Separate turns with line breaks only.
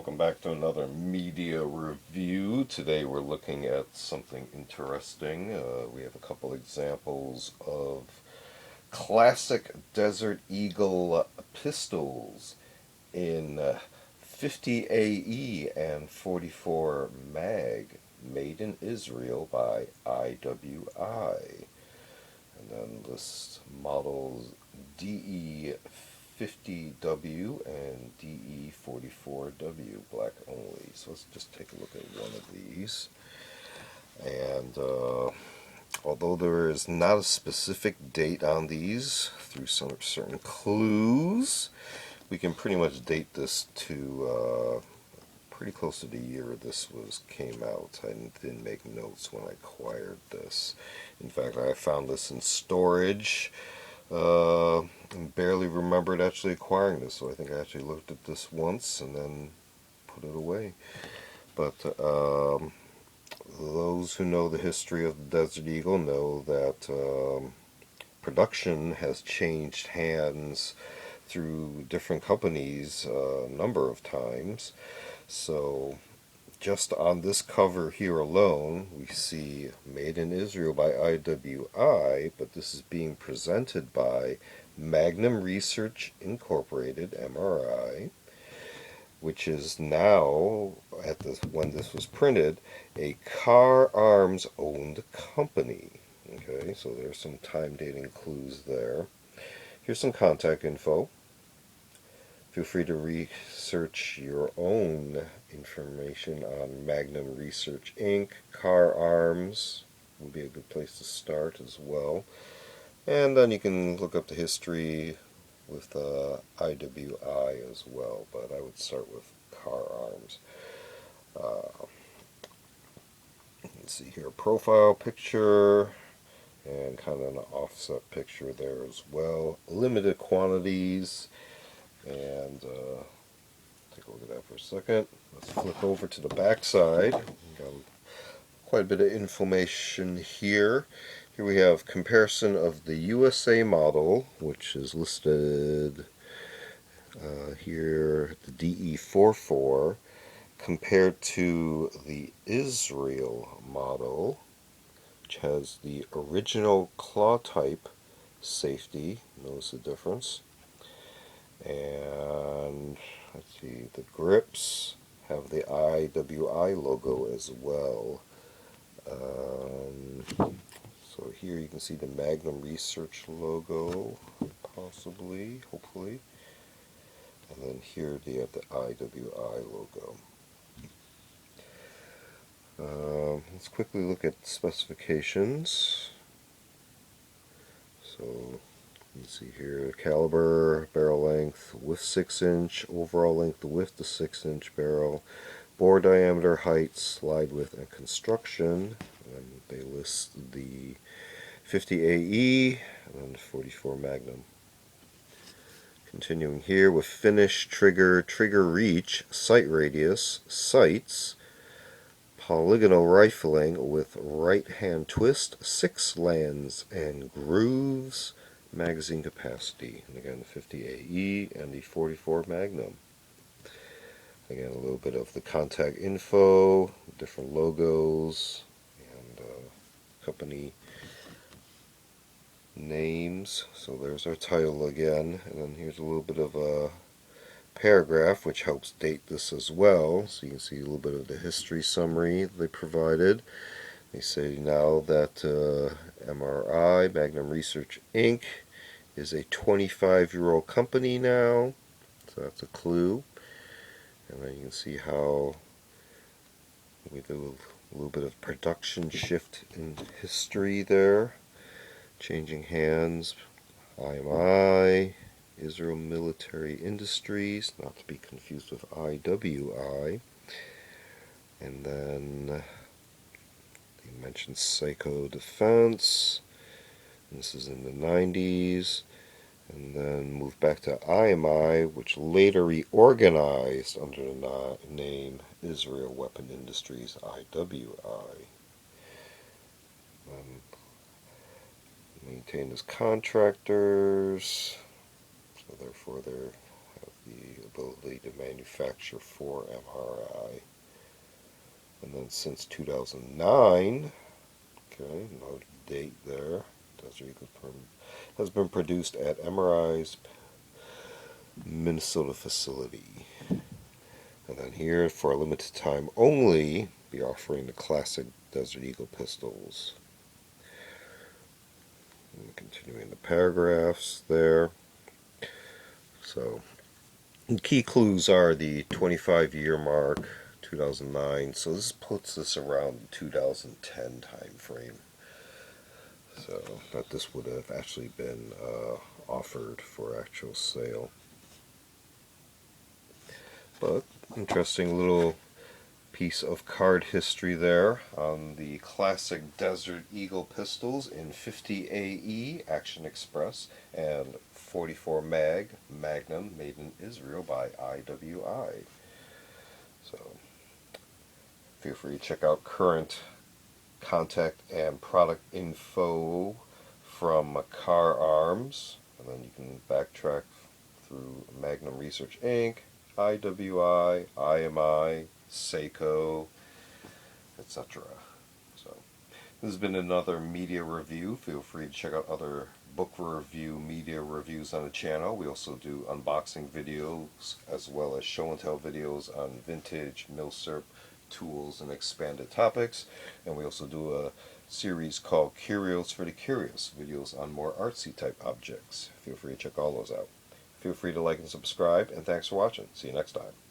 welcome back to another media review. Today we're looking at something interesting. We have a couple examples of classic Desert Eagle pistols in 50 AE and 44 mag, made in Israel by IWI. And then this models DE50W and DE44W, black only. So let's just take a look at one of these. And although there is not a specific date on these, through some certain clues, we can pretty much date this to pretty close to the year this came out. I didn't make notes when I acquired this. In fact, I found this in storage and barely remembered actually acquiring this. So I think I actually looked at this once and then put it away. But those who know the history of the Desert Eagle know that production has changed hands through different companies a number of times. So just on this cover here alone, we see Made in Israel by IWI, but this is being presented by Magnum Research Incorporated, MRI, which is now, when this was printed, a Kahr Arms owned company. Okay, so there's some time dating clues there. Here's some contact info. Feel free to research your own information on Magnum Research Inc. Kahr Arms would be a good place to start as well. And then you can look up the history with IWI as well, but I would start with Kahr Arms. Let's see here, profile picture and kind of an offset picture there as well. Limited quantities. And take a look at that for a second. Let's flip over to the back side. Got quite a bit of information here. Here we have comparison of the USA model, which is listed here, the DE44, compared to the Israel model, which has the original claw type safety. Notice the difference. And let's see, the grips have the IWI logo as well. So here you can see the Magnum Research logo, possibly, hopefully. And then here they have the IWI logo. Let's quickly look at specifications. So you can see here caliber, barrel length, width 6-inch, overall length to width to 6-inch barrel, bore diameter, height, slide width, and construction. And they list the 50 AE and then 44 Magnum. Continuing here with finish, trigger, trigger reach, sight radius, sights, polygonal rifling with right hand twist, 6 lands and grooves, magazine capacity, and again the 50 AE and the 44 Magnum. Again, a little bit of the contact info, different logos, and company names. So there's our title again, and then here's a little bit of a paragraph which helps date this as well. So you can see a little bit of the history summary they provided. They say now that MRI, Magnum Research Inc., is a 25-year-old company now, so that's a clue. And then you can see how we do a little bit of production shift in history there, changing hands. IMI, Israel Military Industries, not to be confused with IWI. And then they mentioned Psycho Defense. This is in the 90s, and then moved back to IMI, which later reorganized under the name Israel Weapon Industries, IWI. Maintained as contractors, so therefore they have the ability to manufacture for MRI. And then since 2009, okay, no date there, Desert Eagle has been produced at MRI's Minnesota facility. And then here, for a limited time only, be offering the classic Desert Eagle pistols. And continuing the paragraphs there. So, the key clues are the 25-year mark, 2009. So this puts us around the 2010 time frame. So that this would have actually been offered for actual sale. But interesting little piece of card history there on the classic Desert Eagle pistols in 50 AE Action Express and 44 Mag Magnum made in Israel by IWI. So feel free to check out current contact and product info from Kahr Arms, and then you can backtrack through Magnum Research Inc., IWI, IMI, Seiko, etc. So this has been another media review. Feel free to check out other book review media reviews on the channel. We also do unboxing videos as well as show and tell videos on vintage milsurp tools and expanded topics, and we also do a series called Curios for the Curious, videos on more artsy type objects. Feel free to check all those out. Feel free to like and subscribe, and thanks for watching. See you next time.